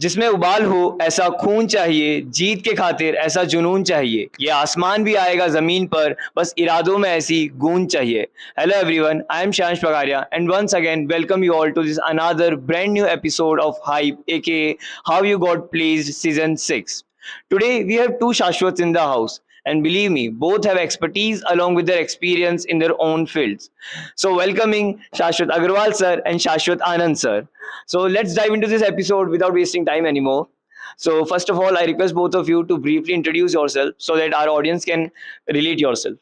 जिसमें उबाल हो ऐसा खून चाहिए, जीत के खातिर ऐसा जुनून चाहिए, ये आसमान भी आएगा ज़मीन पर, बस इरादों में ऐसी गूंज चाहिए। Hello everyone, I am Shansh Pagaria and once again welcome you all to this another brand new episode of Hype, aka How You Got Pleased Season 6. Today we have two Shashwats in the house, and believe me, both have expertise along with their experience in their own fields. So welcoming Shashwat Agarwal sir and Shashwat Anand sir. So let's dive into this episode without wasting time anymore. So first of all, I request both of you to briefly introduce yourself so that our audience can relate yourself.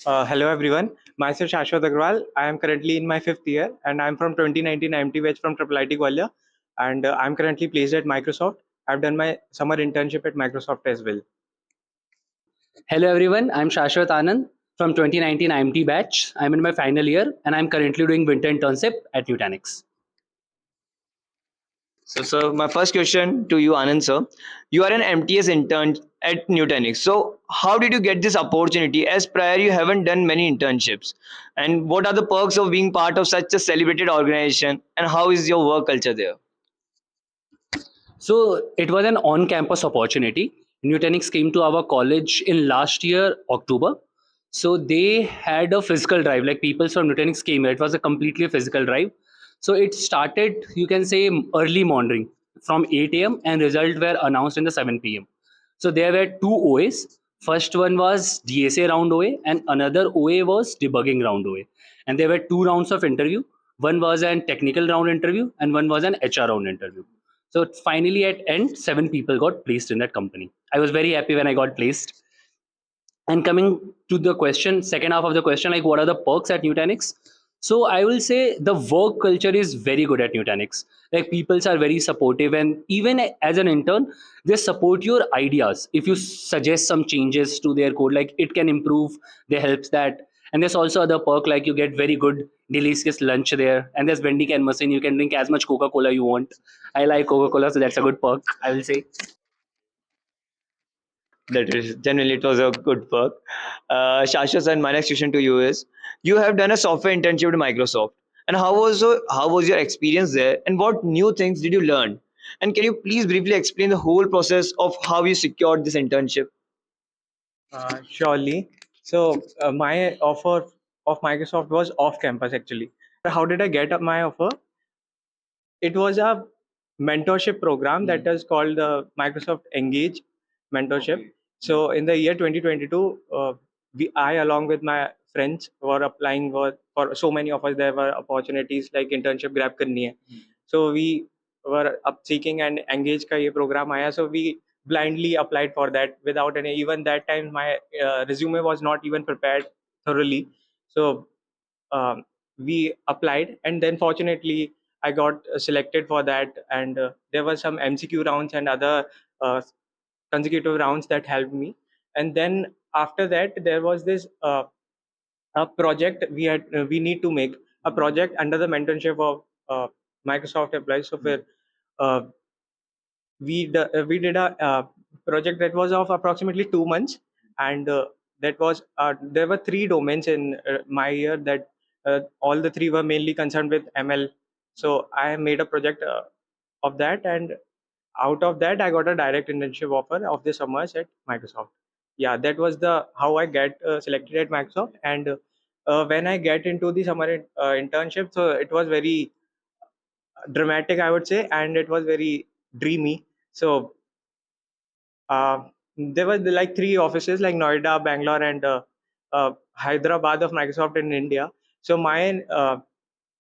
Hello everyone, myself Shashwat Agrawal. I am currently in my fifth year and I am from 2019 IMT batch from Triple IT Gwalior, and I am currently placed at Microsoft. I've done my summer internship at Microsoft as well. Hello everyone, I'm Shashwat Anand from 2019 IMT batch. I'm in my final year and I'm currently doing winter internship at Nutanix. So, my first question to you, Anand sir. You are an MTS intern at Nutanix. So, how did you get this opportunity? As prior, you haven't done many internships. And what are the perks of being part of such a celebrated organization? And how is your work culture there? So it was an on-campus opportunity. Nutanix came to our college in last year, October. So they had a physical drive, like people from Nutanix came here. It was a completely physical drive. So it started, you can say, early morning from 8 a.m. and results were announced in the 7 p.m. So there were two OAs. First one was DSA round OA and another OA was debugging round OA. And there were two rounds of interview. One was an technical round interview and one was an HR round interview. So finally at end, 7 people got placed in that company. I was very happy when I got placed. And coming to the question, second half of the question, like what are the perks at Nutanix? So I will say the work culture is very good at Nutanix. Like people are very supportive, and even as an intern, they support your ideas. If you suggest some changes to their code, like it can improve, they helps that. And there's also other perk like you get very good delicious lunch there, and there's vending can machine. You can drink as much Coca-Cola you want. I like Coca-Cola, so that's a good perk, I will say. That is generally it was a good perk. Shashas, and my next question to you is: you have done a software internship with Microsoft, and how was your experience there, and what new things did you learn? And can you please briefly explain the whole process of how you secured this internship? Surely. So my offer of Microsoft was off campus actually. How did I get my offer? It was a mentorship program that is called the Microsoft Engage mentorship. So in the year 2022, I along with my friends were applying for so many of us. There were opportunities like internship grab करनी है. So we were up seeking and Engage का ये program आया. So we blindly applied for that without any. Even that time, my resume was not even prepared thoroughly. So um, we applied, and then fortunately I got selected for that, and there were some MCQ rounds and other uh, consecutive rounds that helped me. And then after that there was this a project we need to make a project under the mentorship of Microsoft employees. So where uh, we did a project that was of approximately 2 months, and that was there were three domains in my year that all the three were mainly concerned with ML. So I made a project of that, and out of that I got a direct internship offer of the summers at Microsoft. Yeah, that was the how I get selected at Microsoft. And when I get into the summer internship, so it was very dramatic, I would say, and it was very dreamy. So uh, there were like three offices like Noida, Bangalore, and Hyderabad of Microsoft in India. So mine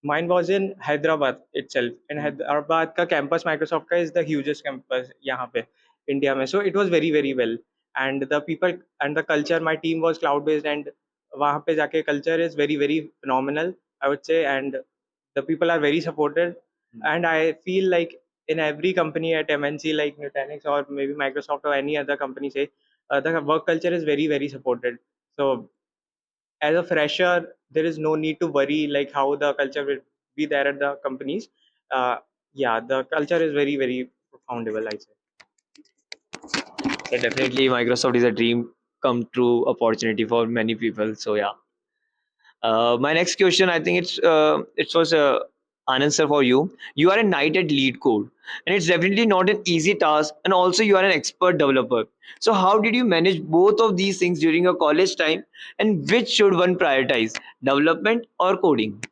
was in Hyderabad itself, and Hyderabad ka campus Microsoft ka is the hugest campus यहाँ पे India में. So it was very well, and the people and the culture. My team was cloud based, and वहाँ पे जाके culture is very phenomenal, I would say, and the people are very supported. And I feel like in every company at MNC like Nutanix or maybe Microsoft or any other company, say the work culture is very supported. So as a fresher, there is no need to worry like how the culture will be there at the companies. Uh, yeah, the culture is very profoundable, I say. So definitely, Microsoft is a dream come true opportunity for many people. So yeah. My next question, I think it was Anand sir, for you are a knight at lead code, and it's definitely not an easy task. And also, you are an expert developer. So, how did you manage both of these things during your college time? And which should one prioritize, development or coding?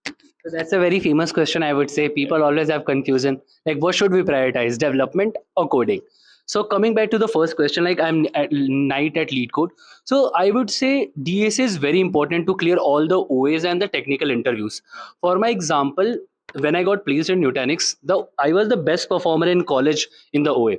So that's a very famous question, I would say. People always have confusion. Like, what should we prioritize, development or coding? So coming back to the first question, like I'm at night at lead code. So I would say DAC is very important to clear all the OAs and the technical interviews. For my example, when I got placed in Nutanix, I was the best performer in college in the OA.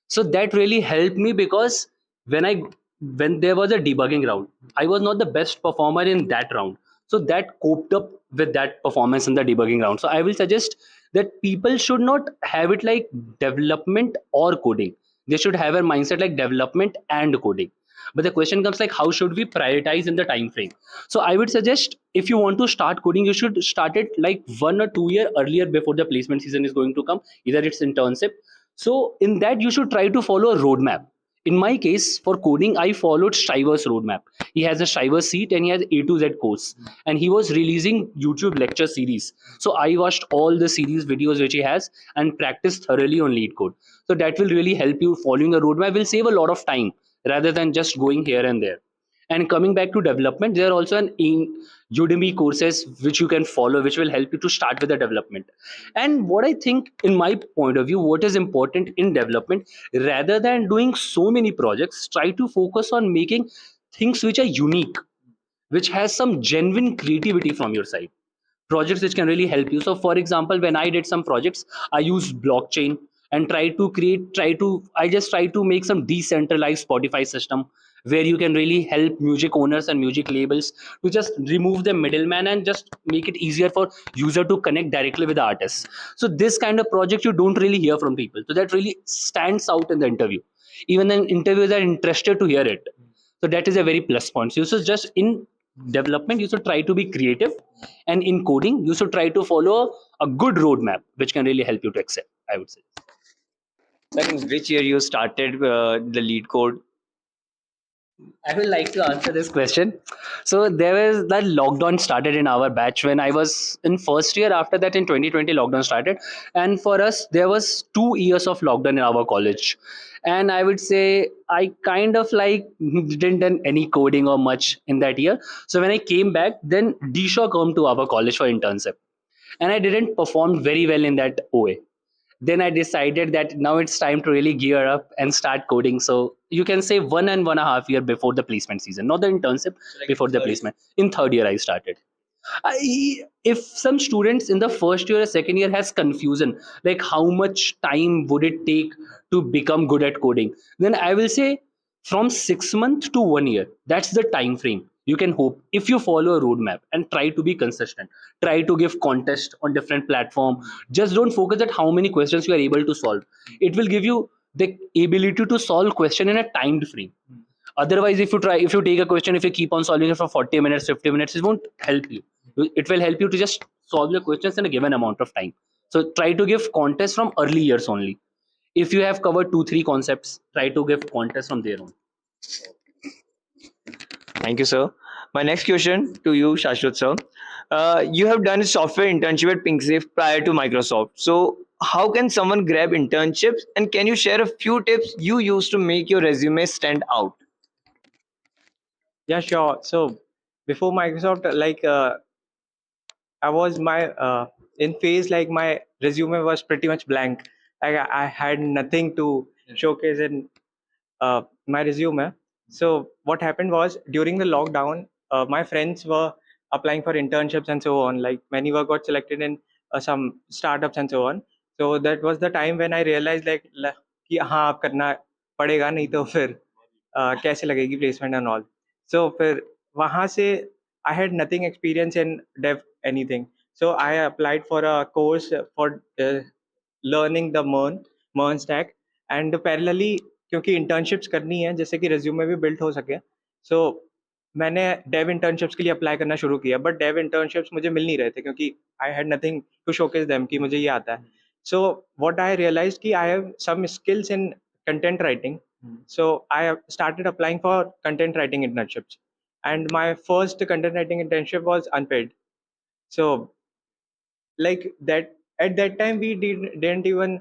So that really helped me because when I when there was a debugging round, I was not the best performer in that round. So that coped up with that performance in the debugging round. So I will suggest that people should not have it like development or coding. They should have a mindset like development and coding. But the question comes like, how should we prioritize in the time frame? So I would suggest, if you want to start coding, you should start it like 1 or 2 year earlier before the placement season is going to come. Either it's internship. So in that, you should try to follow a roadmap. In my case, for coding, I followed Shriver's roadmap. He has a Shriver seat and he has A to Z course. And he was releasing YouTube lecture series. So I watched all the series videos which he has and practiced thoroughly on lead code. So that will really help you. Following a roadmap will save a lot of time rather than just going here and there. And coming back to development, there are also an in Udemy courses which you can follow, which will help you to start with the development. And what I think, in my point of view, what is important in development, rather than doing so many projects, try to focus on making things which are unique, which has some genuine creativity from your side, projects which can really help you. So for example, when I did some projects, I used blockchain and I just try to make some decentralized Spotify system where you can really help music owners and music labels to just remove the middleman and just make it easier for user to connect directly with the artists. So this kind of project you don't really hear from people, so that really stands out in the interview. Even then interviewers are interested to hear it. So that is a very plus point. So you should just, in development, you should try to be creative, and in coding, you should try to follow a good roadmap which can really help you to excel, I would say. Sir, in which year you started the lead code? I would like to answer this question. So there was that lockdown started in our batch when I was in first year. After that, in 2020, lockdown started, and for us, there was 2 years of lockdown in our college. And I would say I kind of like didn't done any coding or much in that year. So when I came back, then DShaw come to our college for internship, and I didn't perform very well in that OA. Then I decided that now it's time to really gear up and start coding. So you can say 1.5 years before the placement season, not the internship, before the placement. In third year, I started. If some students in the first year or second year has confusion, like how much time would it take to become good at coding, then I will say from 6 months to 1 year. That's the time frame you can hope if you follow a roadmap and try to be consistent. Try to give contest on different platform. Just don't focus at how many questions you are able to solve. It will give you the ability to solve question in a timed frame. Otherwise, if you take a question, if you keep on solving it for 40 minutes, 50 minutes, it won't help you. It will help you to just solve your questions in a given amount of time. So try to give contests from early years only. If you have covered 2 3 concepts, try to give contests from there on. Thank you, sir. My next question to you, Shashwat sir. You have done a software internship at PinkSafe prior to Microsoft. So, how can someone grab internships? And can you share a few tips you use to make your resume stand out? Yeah, sure. So before Microsoft, I was my in phase like my resume was pretty much blank. I had nothing to showcase in my resume. So what happened was during the lockdown, my friends were applying for internships and so on. Like many were got selected in some startups and so on. So that was the time when I realized कि हाँ अब करना पड़ेगा नहीं तो फिर कैसे लगेगी placement and all. So फिर वहाँ से I had nothing experience in dev anything. So I applied for a course for learning the MERN stack and parallelly क्योंकि इंटर्नशिप्स करनी है जैसे कि रिज्यूमे भी बिल्ड हो सके सो मैंने डेव इंटर्नशिप्स के लिए अप्लाई करना शुरू किया बट डेव इंटर्नशिप्स मुझे मिल नहीं रहे थे क्योंकि I had nothing to showcase them कि मुझे ये आता है सो व्हाट आई रियलाइज्ड कि I have some skills in content writing so I started applying for content writing internships and my first content writing internship was unpaid so like that at that time we didn't even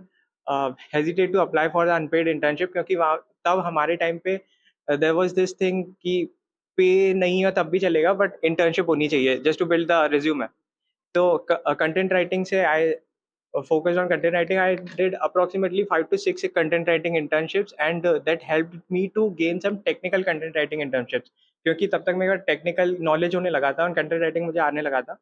hesitate to apply for the unpaid internship, क्योंकि वहाँ तब हमारे time पे there was this thing कि पे नहीं हो तब भी चलेगा but internship होनी चाहिए just to build the resume. So content writing से I focused on content writing. I did approximately 5 to 6 content writing internships, and that helped me to gain some technical content writing internships. क्योंकि तब तक मेरा technical knowledge होने लगा था और content writing मुझे आने लगा था,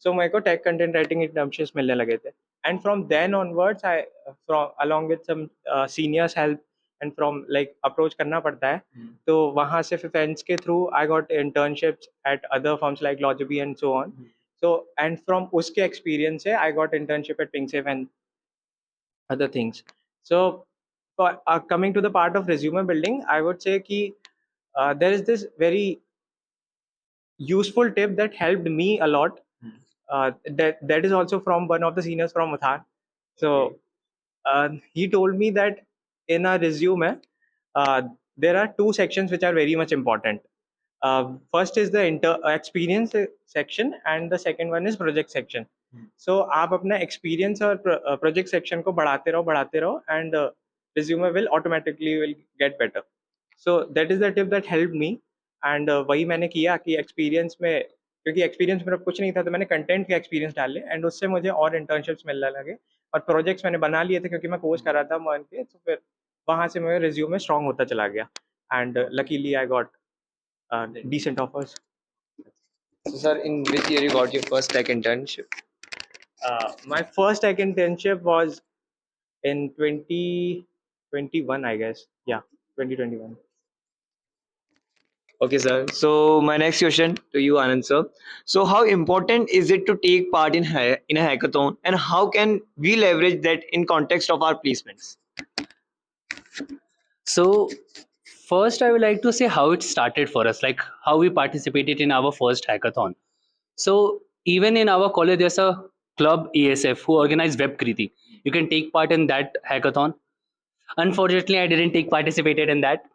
सो मेरे को टेक कंटेंट राइटिंग इंटर्नशिप्स मिलने लगे थे. And from then onwards I from along with some seniors help and from like approach करना पड़ता है, तो वहाँ से फिर फ्रेंड्स के through I got internships at other firms like लॉजिबी and so on. So, and from uske experience se I got internship at PinkSafe and other things. So for coming to the part of resume building, I would say ki there is this very useful tip that helped me a lot. That is also from one of the seniors from Uthar. So he told me that in a resume there are two sections which are very much important. First is the experience section and the second one is project section. So आप अपना experience और project section को बढ़ाते रहो and resume will automatically will get better. So that is the tip that helped me, and वही मैंने किया कि experience में, क्योंकि experience मेरा कुछ नहीं था तो मैंने content के experience डाले and उससे मुझे और internships मिलने लगे और projects मैंने बना लिए थे क्योंकि मैं course कर रहा था मान के, तो फिर वहाँ से मेरा resume strong होता चला गया and luckily I got decent offers. So, sir, in which year you got your first tech internship? My first tech internship was in 2021, I guess. Yeah, 2021. Okay, sir. So my next question to you, Anand sir. So how important is it to take part in in a hackathon, and how can we leverage that in context of our placements? So, first, I would like to say how it started for us, like how we participated in our first hackathon. So, even in our college, there's a club ESF who organized Web Kriti. You can take part in that hackathon. Unfortunately, I didn't take participated in that.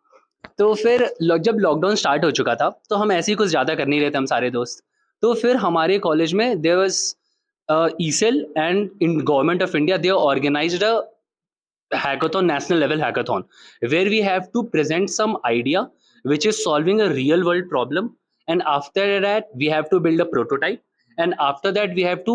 तो फिर जब lockdown start हो चुका था तो हम ऐसे ही कुछ ज़्यादा कर नहीं रहे थे हम सारे दोस्त. तो फिर हमारे कॉलेज में there was E Cell and in government of India they organised a hackathon, national level hackathon, where we have to present some idea which is solving a real world problem, and after that we have to build a prototype, and after that we have to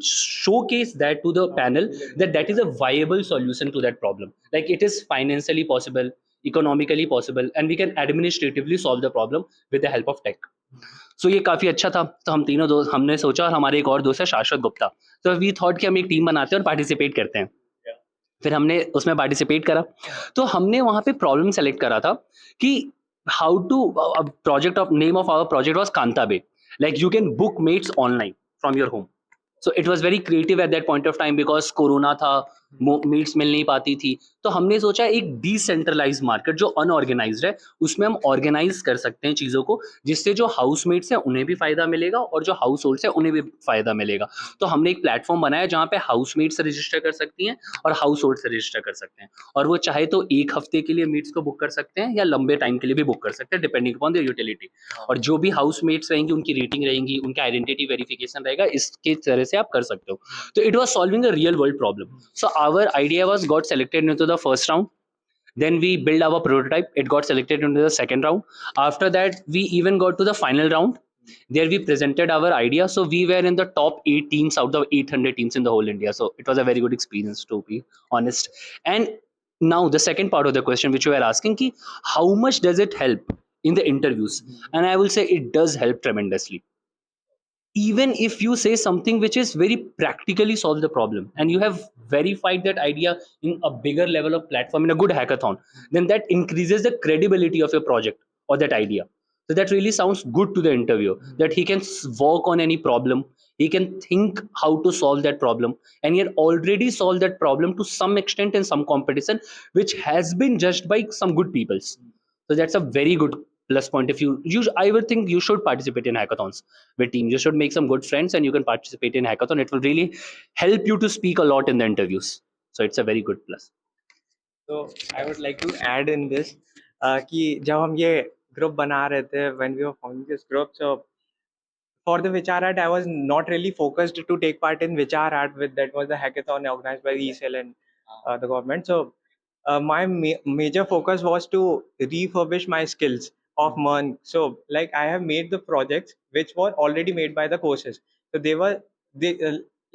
showcase that to the panel that that is a viable solution to that problem, like it is financially possible, economically possible, and we can administratively solve the problem with the help of tech. सो ये काफ़ी अच्छा था. तो हम तीनों दोस्त हमने सोचा, और हमारे एक और दोस्त है शाश्वत गुप्ता, तो वी थॉट कि हम एक टीम बनाते हैं और पार्टिसिपेट करते हैं. फिर हमने उसमें पार्टिसिपेट करा. तो हमने वहाँ पे प्रॉब्लम सेलेक्ट करा था कि how to project of name of our project was कांताबे, like you can book meds online from your home. So it was very creative at that point of time because corona था, meds मिल नहीं पाती थी. तो हमने सोचा एक डिसेंट्रलाइज मार्केट जो अनऑर्गेनाइज्ड है उसमें हम ऑर्गेनाइज कर सकते हैं चीज़ों को, जिससे जो हाउसमेट्स हैं उन्हें भी फायदा मिलेगा और जो हाउस होल्ड्स हैं उन्हें भी फायदा मिलेगा. तो हमने एक प्लेटफॉर्म बनाया जहाँ पे हाउसमेट्स रजिस्टर कर सकती हैं और हाउस होल्ड से रजिस्टर कर सकते हैं, और वो चाहे तो एक हफ्ते के लिए मीट्स को बुक कर सकते हैं या लंबे टाइम के लिए भी बुक कर सकते हैं डिपेंडिंग अपॉन देयर यूटिलिटी. और जो भी हाउसमेट्स रहेंगी उनकी रेटिंग रहेंगी, उनका आइडेंटिटी वेरिफिकेशन रहेगा, इसके तरह से आप कर सकते हो. So it was solving a real world problem. So our idea was got selected into the first round. Then we built our prototype. It got selected into the second round. After that, we even got to the final round. There we presented our idea. So we were in the top 8 teams out of 800 teams in the whole India. So it was a very good experience, to be honest. And now the second part of the question which you were asking, ki, how much does it help in the interviews? And I will say it does help tremendously. Even if you say something which is very practically solve the problem and you have verified that idea in a bigger level of platform in a good hackathon, then that increases the credibility of your project or that idea. So that really sounds good to the interviewer, that he can work on any problem, he can think how to solve that problem, and he had already solved that problem to some extent in some competition which has been judged by some good peoples. So that's a very good plus point. If you I would think you should participate in hackathons with teams. You should make some good friends and you can participate in hackathon. It will really help you to speak a lot in the interviews. So it's a very good plus. So I would like to add in this कि जब हम ये group बना रहे थे, when we were forming this group, so for the HR art, I was not really focused to take part in HR art. With that was the hackathon organized by ESL and the government. So my major focus was to refurbish my skills of MERN. So like I have made the projects which were already made by the courses. So they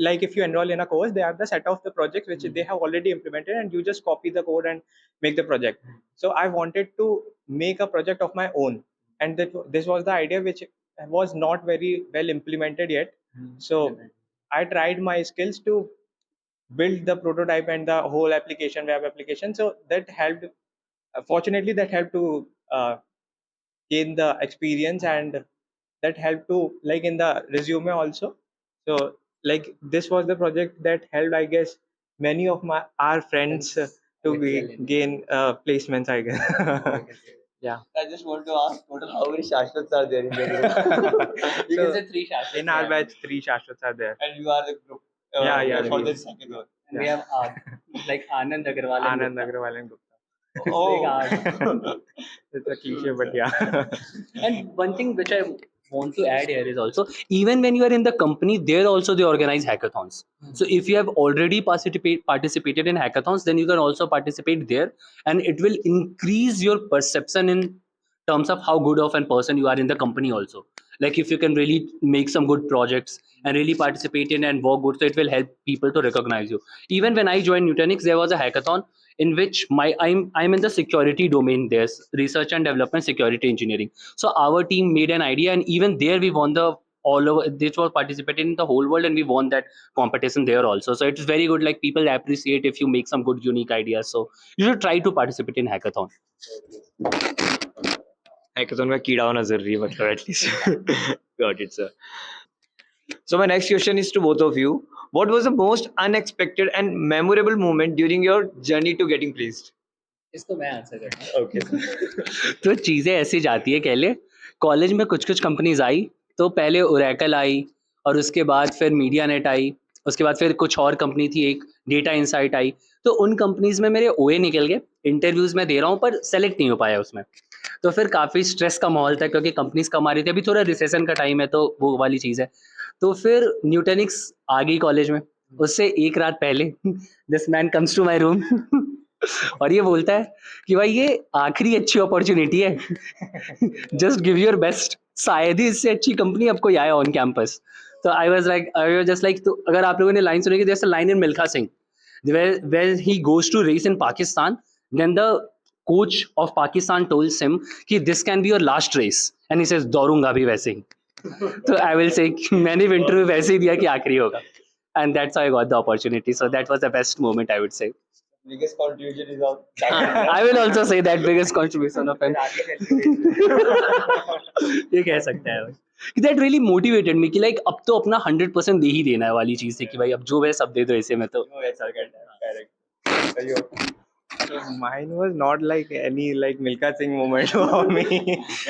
like if you enroll in a course, they have the set of the projects which they have already implemented, and you just copy the code and make the project. So I wanted to make a project of my own, and this was the idea which was not very well implemented yet. So I tried my skills to build the prototype and the whole application, web application. So that helped. Fortunately, that helped to gain the experience, and that helped to like in the resume also. So like this was the project that helped, I guess, many of our friends gain placements, I guess. Yeah. I just want to ask, total how many Shashwats are there in the group? You So, can say 3 Shashwats. In our batch, 3 Shashwats are there. And you are the group. Yeah, For we- the second one. And we have like Anand Agarwal. and Anand Gupta. Agrawal and Gupta. Oh. It's a cliche, but yeah. And one thing which I want to add here is also, even when you are in the company, there also they organize hackathons. So if you have already participated in hackathons, then you can also participate there, and it will increase your perception in terms of how good of a person you are in the company also. Like if you can really make some good projects and really participate in and work good, so it will help people to recognize you. Even when I joined Nutanix, there was a hackathon in which I'm in the security domain. There's research and development security engineering. So our team made an idea, and even there we won the all over. This was participated in the whole world, and we won that competition there also. So it's very good. Like people appreciate if you make some good unique ideas. So you should try to participate in hackathon. Hackathon का कीड़ा होना जरूरी है मतलब at least. Got it, sir. So my next question is to both of you. What was the most unexpected and memorable moment during your journey to getting placed? इसको मैं answer करता हूँ. Okay. तो चीज़ें ऐसी जाती है पहले कॉलेज में कुछ कंपनीज आई. तो पहले ओरेकल आई, और उसके बाद फिर मीडिया नेट आई, उसके बाद फिर कुछ और कंपनी थी, एक डेटा इंसाइट आई. तो उन कंपनीज में मेरे ओए निकल गए, इंटरव्यूज में दे रहा हूँ पर सेलेक्ट नहीं हो पाया उसमें. तो फिर काफ़ी स्ट्रेस का माहौल था क्योंकि कंपनीज कम आ रही थी. अभी थोड़ा रिसेशन का टाइम है तो वो वाली चीज़ है. तो फिर न्यूटेनिक्स आ गई कॉलेज में. उससे एक रात पहले this man comes to my room और ये बोलता है कि भाई ये आखिरी अच्छी अपॉर्चुनिटी है, जस्ट गिव योर बेस्ट, शायद ही इससे अच्छी कंपनी अब कोई आए ऑन कैंपस. तो आई वाज जस्ट लाइक, तो अगर आप लोगों ने लाइन सुनी कि जैसे line in Milkha Singh where he goes to race in Pakistan, then the coach of Pakistan told him कि this can be your last race, and he says दौड़ूंगा भी वैसे ही. तो I will say मैंने भी इंटरव्यू वैसे ही दिया कि आखिरी होगा, and that's how I got the opportunity. So that was the best moment, I would say. Biggest contribution is of I will also say that biggest contribution of him. ये कह सकते हैं that really motivated me कि like अब तो अपना 100% दे ही देना है वाली चीज़ थी कि भाई अब जो है सब दे दो ऐसे में. तो So mine was not like any like Milka Singh moment for me.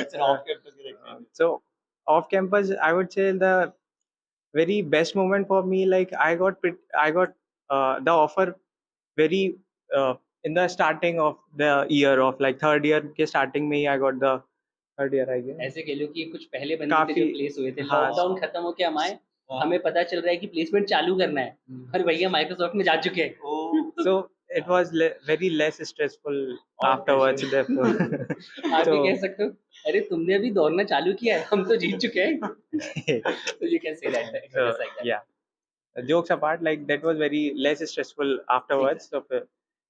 It's an off-campus experience. So off campus, I would say the very best moment for me, like I got the offer very in the starting of the year of like third year के starting में ही I got the third year, I guess. ऐसे कह लो कि कुछ पहले बंदे थे काफी- जो प्लेस हुए थे, हाँ। लॉकडाउन खत्म हो के हम आए, हमें पता चल रहा है कि प्लेसमेंट चालू करना है, और भैया माइक्रोसॉफ्ट में जा चुके हैं. So it was very less stressful afterwards. Therefore, आप So- भी कह सकते हो अरे तुमने अभी दौड़ना चालू किया है, हम तो जीत चुके हैं. So you can say that. So, Just like that. yeah. Jokes apart, like that was very less stressful afterwards. So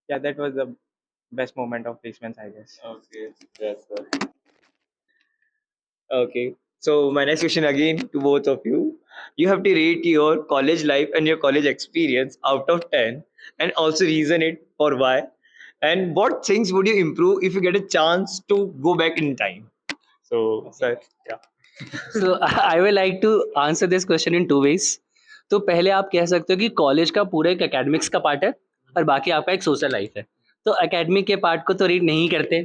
yeah, that was the best moment of placements, I guess. Okay, yes, sir. Okay, so my next question again to both of you. You have to rate your college life and your college experience out of 10, and also reason it for why. And what things would you improve if you get a chance to go back in time? So, sir, yeah. So I would like to answer this question in two ways. तो पहले आप कह सकते हो कि college का पूरा एक एकेडमिक्स का पार्ट है और बाकी आपका एक सोशल लाइफ है. तो एकेडमिक के पार्ट को तो रीड नहीं करते,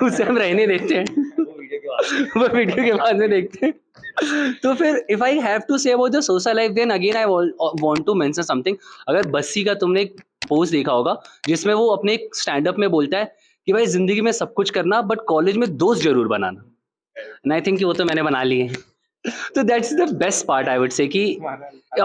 उसे हम रहने देते हैं, वो वीडियो के बाद में देखते हैं. तो फिर if I have to say about the social life, then again I want to mention something. अगर बस्सी का तुमने एक पोस्ट देखा होगा जिसमें वो अपने स्टैंड अप में बोलता है कि भाई जिंदगी में सब कुछ करना बट कॉलेज में दोस्त जरूर बनाना. एंड आई थिंक कि वो तो मैंने बना लिए हैं. So that's the best part, I would say, कि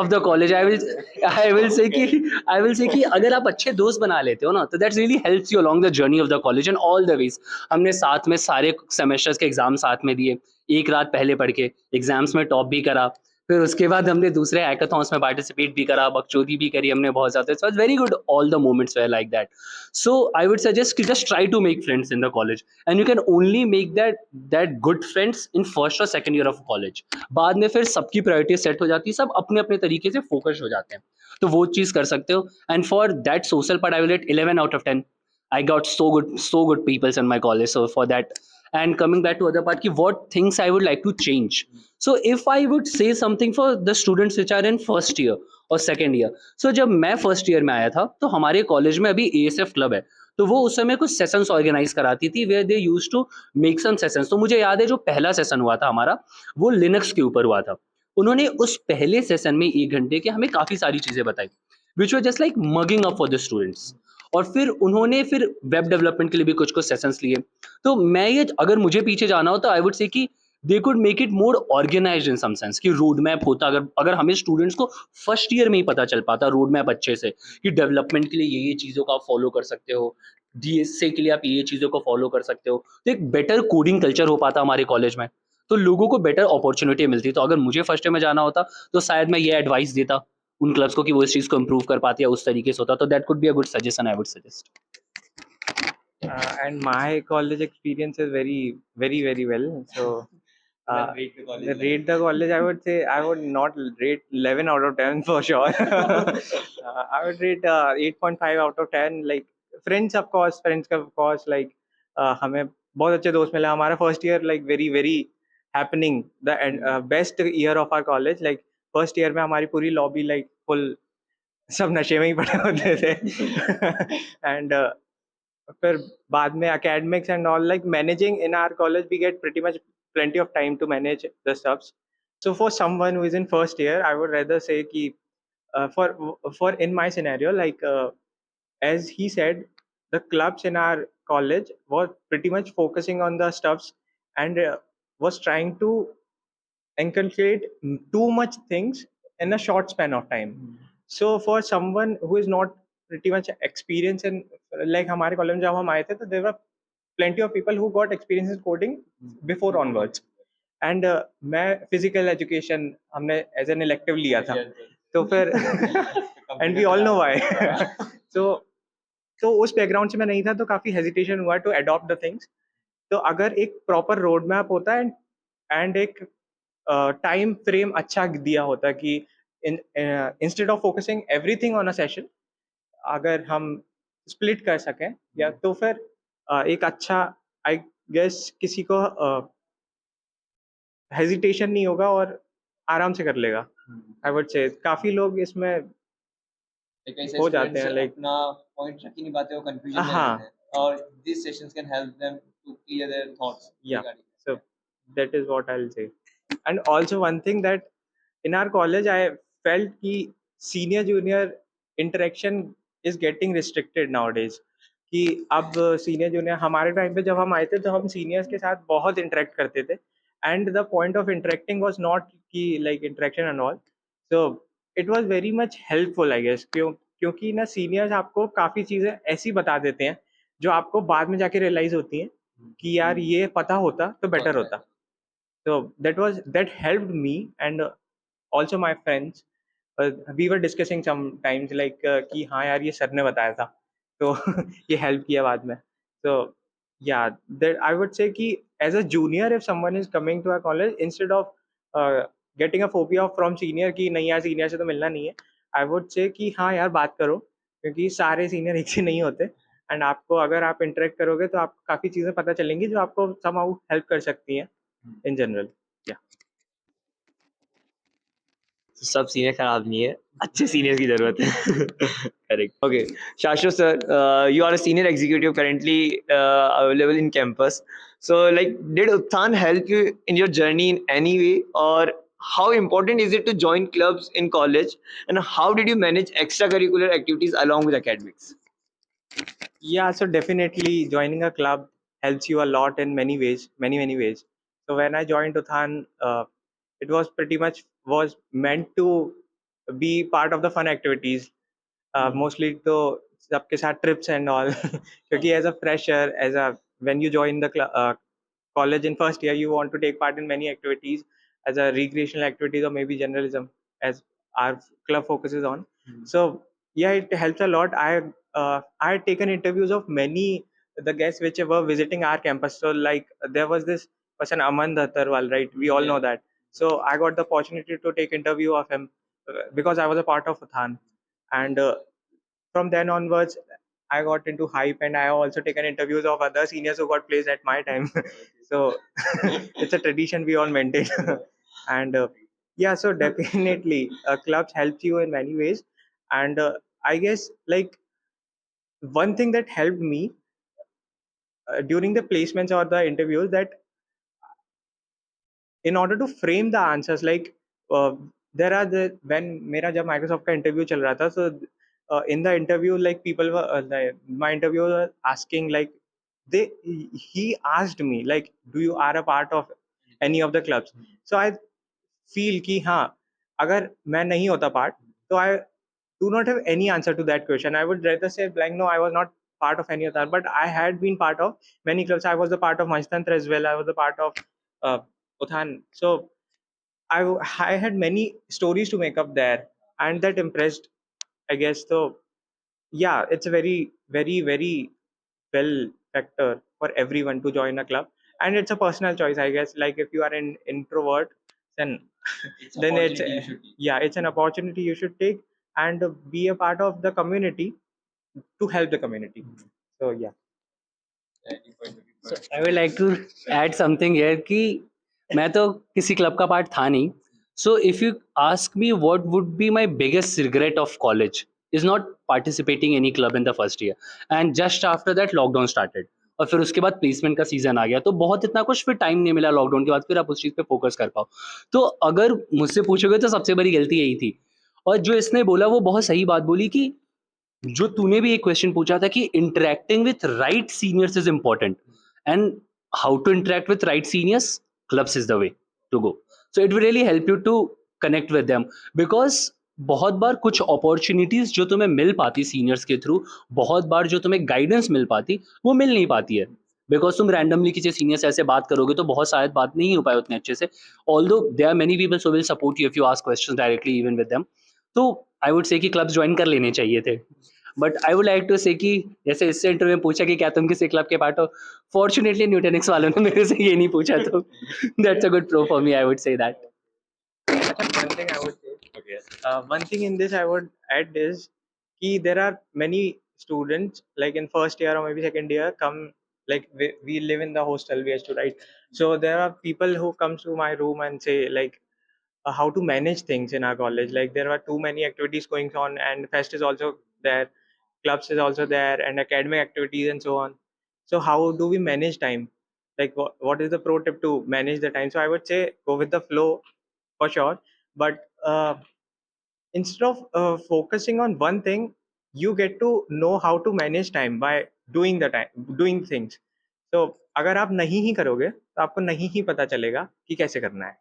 of the college. I will say कि अगर आप अच्छे दोस्त बना लेते हो ना, तो that really helps you along the journey of the college and all the ways. हमने साथ में सारे सेमेस्टर्स के एग्जाम साथ में दिए, एक रात पहले पढ़ के एग्जाम्स में टॉप भी करा, फिर उसके बाद हमने दूसरे हैकाथॉन्स में पार्टिसिपेट भी करा, बकचोदी भी करी हमने बहुत ज़्यादा. So it's very good, all the moments were like that. So I would suggest कि just try to make friends in the college, and you can only make that good friends in first or second year of college. बाद में फिर सबकी priority set हो जाती है, सब अपने अपने तरीके से फोकस हो जाते हैं, तो वो चीज़ कर सकते हो. And for that social part I will get 11 out of 10. I got so good peoples in my college, so for that. And coming back to other part, ki what things I would like to change. So if I would say something for the students which are in first year और second year, सो जब मैं first year में आया था तो हमारे college में अभी ASF क्लब है, तो वो उस समय कुछ सेशंस ऑर्गेनाइज कराती थी where they used to make some sessions. तो मुझे याद है जो पहला सेशन हुआ था हमारा, वो लिनक्स के ऊपर हुआ था. उन्होंने उस पहले सेशन में 1 घंटे के हमें काफ़ी सारी चीज़ें बताई which were just like mugging up for the students. और फिर उन्होंने फिर वेब डेवलपमेंट के लिए भी कुछ कुछ सेशंस लिए. तो मैं ये अगर मुझे पीछे जाना हो तो आई वुड से कि they could make it more organized in some sense, कि रोड मैप होता, अगर अगर हमें स्टूडेंट्स को फर्स्ट ईयर में ही पता चल पाता रोड मैप अच्छे से, कि डेवलपमेंट के लिए ये चीज़ों को आप फॉलो कर सकते हो, DSA के लिए आप ये चीज़ों को फॉलो कर सकते हो, तो एक बेटर कोडिंग कल्चर हो पाता हमारे कॉलेज में, तो लोगों को बेटर अपॉर्चुनिटी मिलती. तो अगर मुझे फर्स्ट ईयर में जाना होता तो शायद मैं ये एडवाइस देता उन क्लब्स को कि वो इस चीज़ को इम्प्रूव कर पाते या उस तरीके से होता. तो that could be a good suggestion I would suggest. And my college experience is very well. So rate the college, I would say I would not rate 11 out of 10 for sure. I would rate 8.5 out of 10. Like friends of course like हमें बहुत अच्छे दोस्त मिले. हमारा first year like very happening, the best year of our college. Like first year में हमारी पूरी lobby like full सब नशे में ही पड़े होते थे. एंड फिर बाद में academics and all, like managing in our college we get pretty much plenty of time to manage the stuffs. So for someone who is in first year, I would rather say ki for in my scenario, like as he said, the clubs in our college were pretty much focusing on the stuffs and was trying to inculcate too much things in a short span of time. So for someone who is not pretty much experienced in, like हमारे college में जब हम आए थे तो there were plenty of people who got experience in coding before onwards. And मैं physical education हमने as an elective लिया था, तो फिर and we all know why. तो उस बैकग्राउंड से मैं नहीं था, तो काफ़ी हेजिटेशन हुआ टू अडॉप्ट द थिंग्स. तो अगर एक प्रॉपर रोड मैप होता है एंड एक टाइम फ्रेम अच्छा दिया होता कि instead of focusing everything on a session, अगर हम स्प्लिट कर सकें या तो फिर एक अच्छा, आई गेस किसी को हेजिटेशन नहीं होगा और आराम से कर लेगा. आई वुड से काफ़ी लोग इसमें हो जाते हैं लाइक अपना पॉइंट रख ही नहीं पाते, वो कंफ्यूजन में हाँ. रहते हैं, और this sessions can help them to clear their thoughts. Yeah. So that is what I'll say. And also one thing that in our college I felt कि senior junior interaction is getting restricted nowadays. कि अब senior junior, हमारे time पे जब हम आए थे तो हम seniors के साथ बहुत interact करते थे, and the point of interacting was not कि like interaction and all. So it was very much helpful I guess. क्योंकि ना seniors आपको काफ़ी चीज़ें ऐसी बता देते हैं जो आपको बाद में जाके realize होती हैं कि यार ये पता होता तो बेटर होता. So that helped me and also my friends. We were discussing sometimes like कि हाँ यार ये सर ने बताया था, तो ये हेल्प किया बाद में. So yeah, that I would say कि as a junior if someone is coming to our college, instead of getting a phobia from senior कि नहीं यार senior से तो मिलना नहीं है, I would say कि हाँ यार बात करो, क्योंकि सारे senior एक से नहीं होते. एंड आपको अगर आप इंटरेक्ट करोगे तो आपको काफ़ी चीज़ें पता चलेंगी जो आपको समहाउ हेल्प कर सकती हैं इन जनरल. सब सीनियर खराब नहीं है, अच्छे सीनियर्स की जरूरत है. करेक्ट. ओके, शाश्वत sir, you are a senior executive currently available in campus. So like, did Uthan help you in your journey in any way, or how important is it to join clubs in college, and how did you manage extracurricular activities along with academics? Yeah, so definitely joining a club helps you a lot in many ways. So when I joined Uthan, it was pretty much was meant to be part of the fun activities, mostly to सबके साथ trips and all. क्योंकि as a fresher, as a when you join the college in first year, you want to take part in many activities as a recreational activities or maybe journalism, as our club focuses on. So yeah, it helps a lot. I had taken interviews of many the guests which were visiting our campus. So like there was this person Aman Dhattarwal, right? We all know that. So I got the opportunity to take interview of him because I was a part of Uthan, and from then onwards I got into hype, and I have also taken interviews of other seniors who got placed at my time. So it's a tradition we all maintain. And yeah, so definitely clubs help you in many ways. And I guess like one thing that helped me during the placements or the interviews, that in order to frame the answers, like there are the when मेरा जब Microsoft का interview चल रहा था, so in the interview like people were my interviewer were asking like they he asked me like, do you are a part of any of the clubs? So I feel कि हाँ, अगर मैं नहीं होता part, तो I do not have any answer to that question. I would rather say blank, no, I was not part of any of that, but I had been part of many clubs. I was a part of Manchtantra as well. I was a part of uh, Uthan. So I had many stories to make up there, and that impressed, I guess. So yeah, it's a very, very, very well factor for everyone to join a club, and it's a personal choice, I guess. Like if you are an introvert, then then it's yeah, it's an opportunity you should take and be a part of the community to help the community. So yeah. So I would like to add something here कि मैं तो किसी club का part था नहीं. So if you ask me what would be my biggest regret of college is not participating any club in the first year, and just after that lockdown started और फिर उसके बाद प्लेसमेंट का season आ गया, तो बहुत इतना कुछ फिर टाइम नहीं मिला लॉकडाउन के बाद फिर आप उस चीज़ पे फोकस कर पाओ. तो अगर मुझसे पूछोगे तो सबसे बड़ी गलती यही थी. और जो इसने बोला वो बहुत सही बात बोली कि जो तूने भी एक क्वेश्चन पूछा था कि interacting with right seniors is important, and how to interact with right seniors, clubs is the way to go. So it will really help you to connect with them, because बहुत बार कुछ opportunities जो तुम्हें मिल पाती seniors के through, बहुत बार जो तुम्हें गाइडेंस मिल पाती वो मिल नहीं पाती है, बिकॉज तुम रैंडमली किसी सीनियर से ऐसे बात करोगे तो बहुत शायद बात नहीं हो पाए उतने अच्छे से. Although there are many people who will support you if you ask questions directly even with them. तो आई वुड से कि क्लब्स ज्वाइन कर लेने चाहिए थे. But I would like to say कि जैसे इससे इंटरव्यू में पूछा कि क्या तुम किसी क्लब के पार्ट हो, फॉर्चुनेटली न्यूटेनिक्स वालों ने मेरे से ये नहीं पूछा, तो that's a good pro for me, I would say that. One thing I would say. Okay. One thing in this I would add is कि there are many students like in first year or maybe second year come, like we live in the hostel we used to, right? So there are people who comes to my room and say like how to manage things in our college. Like there are too many activities going on, and fest is also there, clubs is also there, and academic activities and so on. So how do we manage time? Like what is the pro tip to manage the time? So I would say go with the flow for sure, but instead of focusing on one thing, you get to know how to manage time by doing things. So अगर आप नहीं ही करोगे तो आपको नहीं ही पता चलेगा कि कैसे करना है.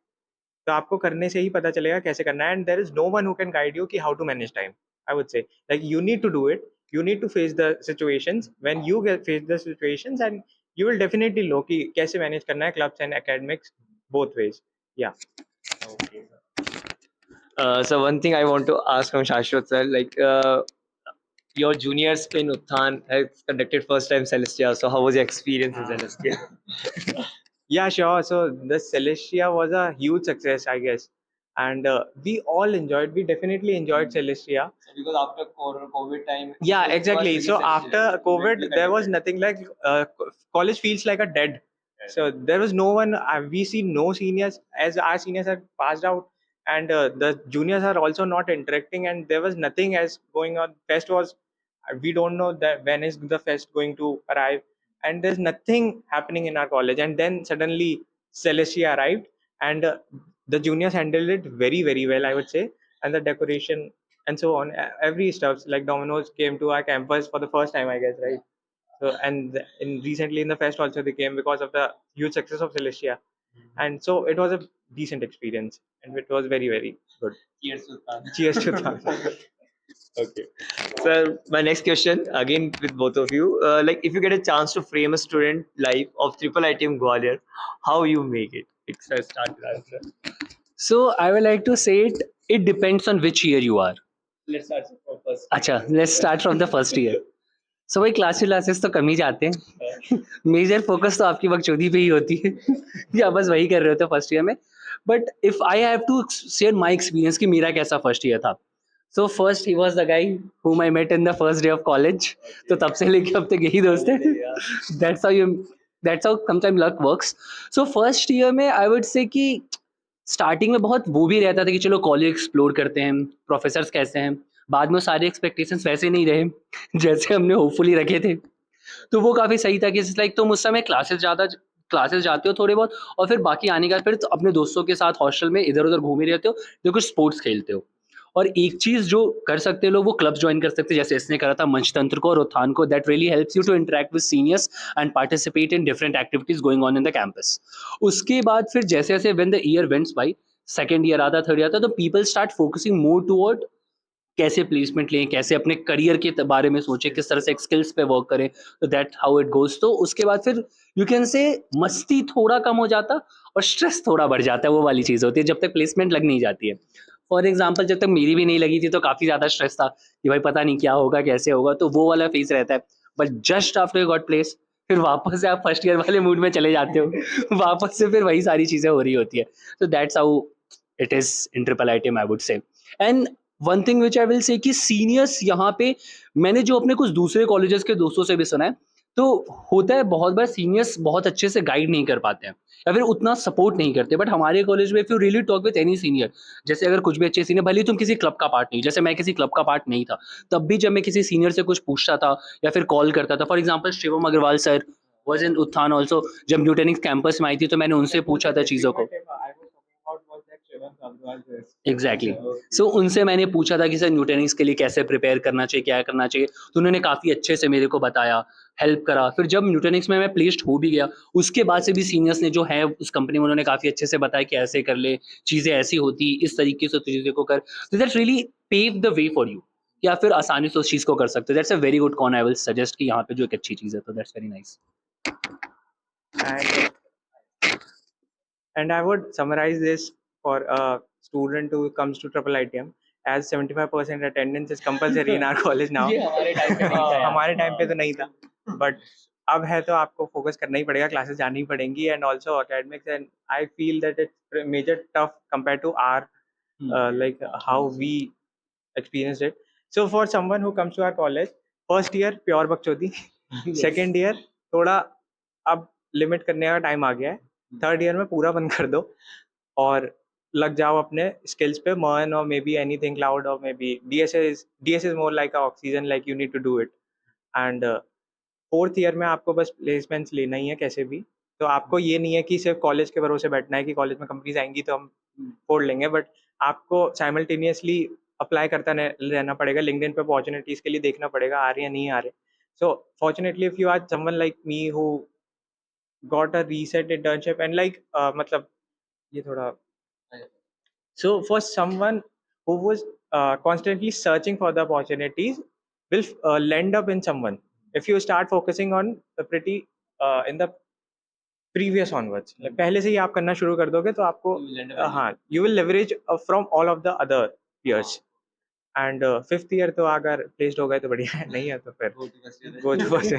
तो आपको करने से ही पता चलेगा कैसे करना है, and there is no one who can guide you कि how to manage time. I would say like you need to do it, you need to face the situations. When you get face the situations, and you will definitely know कि कैसे manage करना है clubs and academics both ways. Yeah. So one thing I want to ask from Shashwat sir, like your juniors in Uthan has conducted first time Celestia. So how was your experience in Celestia? Yeah, sure. So the Celestia was a huge success, I guess, and we all enjoyed. We definitely enjoyed Celestia. Because after COVID time. Yeah, exactly. So after COVID, there was nothing like college feels like a dead. So there was no one. We see no seniors, as our seniors have passed out, and the juniors are also not interacting, and there was nothing as going on. Fest was, we don't know that when is the fest going to arrive, and there's nothing happening in our college. And then suddenly Celestia arrived, and the juniors handled it very very well, I would say, and the decoration and so on. Every stuff like Domino's came to our campus for the first time, I guess, right? So and in recently in the fest also they came because of the huge success of Celestia. and so it was a decent experience, and it was very, very good. Cheers to that. Okay. So my next question again with both of you, like if you get a chance to frame a student life of Triple ITM Gwalior, how you make it? Start with answer. So I would like to say it depends on which year you are. Let's start from first. अच्छा, let's start from the first year. So भाई classes तो कम ही जाते हैं. Major focus तो आपकी बकचोदी पे ही होती है. या बस वही कर रहे होते फर्स्ट ईयर में. But if I have to share my experience कि मेरा कैसा फर्स्ट ईयर था. So first he was the guy whom I met in the first day of college. तो तब से लेके अब तक यही दोस्त है. That's how sometimes luck works. So first year में आई वुड से कि स्टार्टिंग में बहुत वो भी रहता था कि चलो कॉलेज एक्सप्लोर करते हैं, प्रोफेसर्स कैसे हैं. बाद में सारे एक्सपेक्टेशंस वैसे नहीं रहे जैसे हमने होपफुली रखे थे. तो वो काफ़ी सही था कि लाइक तुम उस समय क्लासेस जाते हो थोड़े बहुत, और फिर बाकी आने के बाद फिर अपने दोस्तों के साथ हॉस्टल में इधर उधर घूमे रहते हो, जो कुछ स्पोर्ट्स खेलते हो. और एक चीज़ जो कर सकते हो लोग, वो क्लब्स ज्वाइन कर सकते हैं, जैसे इसने करा था मंचतंत्र को और उत्थान को. That really helps you to interact with seniors and participate in different activities going on in the campus. उसके बाद फिर जैसे जैसे when the year wents by, second year आता, थर्ड ईयर आता, तो people start focusing more toward कैसे placement लें, कैसे अपने करियर के बारे में सोचें, किस तरह से स्किल्स पे वर्क करें. तो दैट हाउ इट गोज. तो उसके बाद फिर यू कैन से मस्ती थोड़ा कम हो जाता और स्ट्रेस थोड़ा बढ़ जाता है. वो वाली चीज़ होती है जब तक प्लेसमेंट लग नहीं जाती है. फॉर एग्जाम्पल जब तक मेरी भी नहीं लगी थी तो काफ़ी ज़्यादा स्ट्रेस था कि भाई पता नहीं क्या होगा, कैसे होगा. तो वो वाला फेज रहता है. But just after you got place, फिर वापस से आप फर्स्ट ईयर वाले मूड में चले जाते हो. वापस से फिर वही सारी चीज़ें हो रही होती है. तो that's how it is in triple ITM I would से. And one thing which I will say कि सीनियर्स यहाँ पे, मैंने जो अपने कुछ दूसरे कॉलेजेस के दोस्तों से भी सुना है, तो होता है बहुत बार सीनियर्स बहुत अच्छे से गाइड नहीं कर पाते हैं या फिर उतना सपोर्ट नहीं करते. बट हमारे कॉलेज में if you really talk with any senior, जैसे अगर कुछ भी अच्छे सीनियर, भले ही तुम किसी क्लब का पार्ट नहीं, जैसे मैं किसी क्लब का पार्ट नहीं था, तब भी जब मैं किसी सीनियर से कुछ पूछता था या फिर कॉल करता था, for example Shivam Agrawal sir was in Utthan also, जब न्यूटेनिक्स कैंपस में आई थी तो मैंने उनसे पूछा था चीज़ों को. एग्जैक्टली. सो उनसे मैंने पूछा था कि सर न्यूटेनिक्स के लिए कैसे प्रिपेयर करना चाहिए, क्या करना चाहिए. तो उन्होंने काफ़ी अच्छे से मेरे को बताया, हेल्प करा. फिर जब न्यूटेनिक्स में मैं प्लेस्ड हो भी गया, उसके बाद से भी सीनियर्स ने जो है उस कंपनी में, उन्होंने काफ़ी अच्छे से बताया कि ऐसे कर ले, चीज़ें ऐसी होती, इस तरीके से चीज़ें को कर. तो that really pave the way for you, या फिर आसानी से उस चीज़ को कर सकते हो. That's a very good con. I will suggest कि यहाँ पे जो एक अच्छी चीज़ है, तो that's very nice. And I would summarize this for a student who comes to Triple ITM, as 75% attendance is compulsory in our college now. ये हमारे टाइम पे नहीं था यार. हमारे टाइम पे तो नहीं था, बट अब है तो आपको फोकस करना ही पड़ेगा, क्लासेस जानी ही पड़ेंगी. And also academics, and I feel that it's major tough compared to our like how we experienced it. So for someone who comes to our college, first year pure बकचोदी, second year थोड़ा अब limit करने का time आ गया है, third year में पूरा बंद कर दो और लग जाओ अपने स्किल्स पे. मर्न और मे बी एनीथिंग क्लाउड और maybe DS is more like a oxygen, like you need to do it. And fourth year में आपको बस प्लेसमेंट्स लेना ही है कैसे भी. तो आपको ये नहीं है कि सिर्फ कॉलेज के भरोसे बैठना है कि कॉलेज में कंपनीज आएंगी तो हम फोड़ लेंगे, बट आपको साइमल्टेनियसली अप्लाई करता रहना पड़ेगा. लिंक्डइन पे अपॉर्चुनिटीज़ के लिए देखना पड़ेगा आ रहे हैं नहीं आ रहे. So fortunately if you are someone like me who got a recent internship and like मतलब ये थोड़ा, so for someone who was constantly searching for the opportunities will land up in someone if you start focusing on the pretty in the previous onwards. like पहले से ही आप करना शुरू कर दोगे तो आपको हाँ, you will leverage from all of the other years. And fifth year तो अगर प्लेस्ड हो गए तो बढ़िया है, नहीं है तो फिर go to first.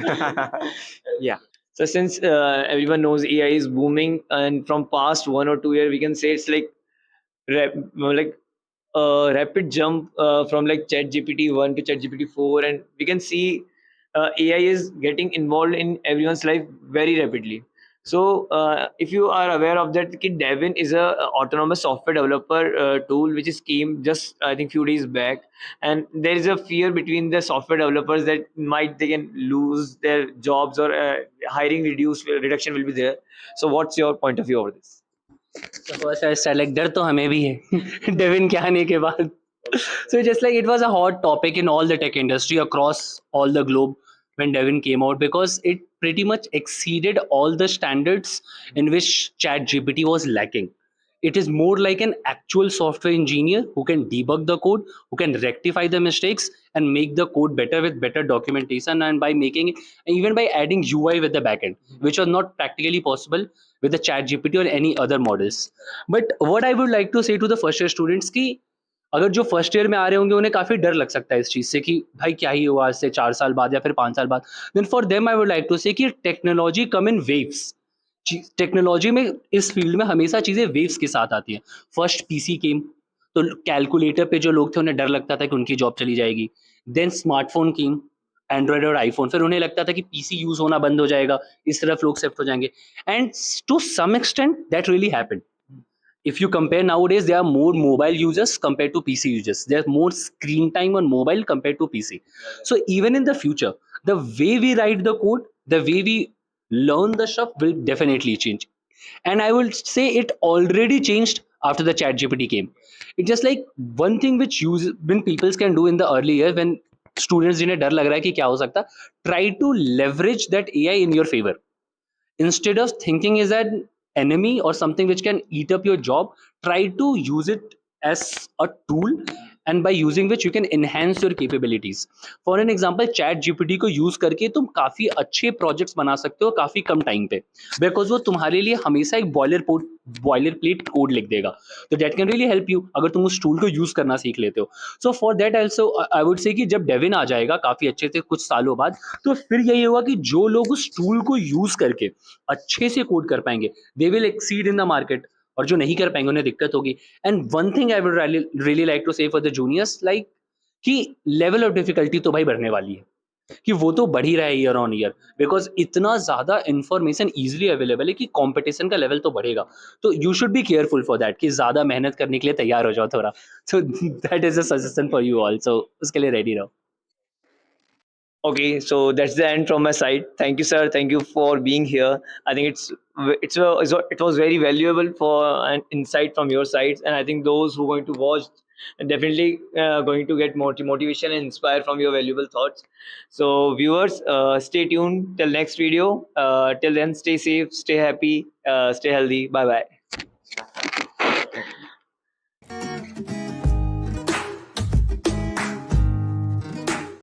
Yeah. So since everyone knows AI is booming, and from past 1 or 2 years, we can say it's like like a rapid jump from like ChatGPT 1 to ChatGPT 4, and we can see AI is getting involved in everyone's life very rapidly. So if you are aware of that, Devin is a autonomous software developer tool which is came just I think few days back, and there is a fear between the software developers that they can lose their jobs, or hiring reduction will be there. So what's your point of view over this? So first I said like डर तो हमें भी है Devine के आने के बाद. So just like it was a hot topic in all the tech industry across all the globe. when Devin came out, because it pretty much exceeded all the standards in which ChatGPT was lacking. It is more like an actual software engineer who can debug the code, who can rectify the mistakes and make the code better with better documentation, and by making it, even by adding UI with the backend, which was not practically possible with the ChatGPT or any other models. But what I would like to say to the first year students ki अगर जो first year में आ रहे होंगे उन्हें काफ़ी डर लग सकता है इस चीज़ से कि भाई क्या ही हुआ आज से 4 साल बाद या फिर 5 साल बाद, then for them I would like to say कि technology come in waves. Technology में इस फील्ड में हमेशा चीज़ें वेव्स के साथ आती हैं। फर्स्ट पीसी केम, तो कैलकुलेटर पे जो लोग थे उन्हें डर लगता था कि उनकी जॉब चली जाएगी। देन स्मार्टफोन केम, एंड्रॉयड और आईफोन, फिर उन्हें लगता था कि पीसी यूज होना बंद हो जाएगा, इस तरफ लोग शिफ्ट हो जाएंगे। And to some extent that really happened. If you compare nowadays, there are more mobile users compared to PC users. There's more screen time on mobile compared to PC. So even in the future, the way we write the code, the way we learn the stuff will definitely change. And I will say it already changed after the chat GPT came. It's just like one thing which when people can do in the early years, when students जिन्हें डर लग रहा है कि क्या हो सकता, try to leverage that AI in your favor. Instead of thinking is an enemy or something which can eat up your job, try to use it as a tool, and by using which you can enhance your capabilities. For an example, chat gpt को use करके तुम काफी अच्छे projects बना सकते हो काफी कम time पे, बिकॉज वो तुम्हारे लिए हमेशा एक बॉयलर प्लेट कोड लिख देगा। तो that can really help you अगर तुम उस टूल को यूज करना सीख लेते हो। So for that also I would say कि जब डेविन आ जाएगा काफी अच्छे से कुछ सालों बाद, तो फिर यही होगा कि जो लोग उस टूल को यूज करके अच्छे से कोड कर पाएंगे, they will exceed in the market, और जो नहीं कर पाएंगे उन्हें दिक्कत होगी। And one thing I would really like to say for the juniors, like कि लेवल ऑफ डिफिकल्टी तो भाई बढ़ने वाली है, कि वो तो बढ़ ही रहा है ईयर ऑन ईयर, बिकॉज इतना ज्यादा इंफॉर्मेशन इजीली अवेलेबल है कि कंपटीशन का लेवल तो बढ़ेगा। तो you should be careful for that कि ज्यादा मेहनत करने के लिए तैयार हो जाओ थोड़ा। So that is a suggestion for you also, उसके लिए रेडी रहो। Okay, so that's the end from my side. Thank you, sir. Thank you for being here. I think it was very valuable for an insight from your sides, and I think those who are going to watch are definitely going to get motivation and inspire from your valuable thoughts. So, viewers, stay tuned till next video. Till then, stay safe, stay happy, stay healthy. Bye bye.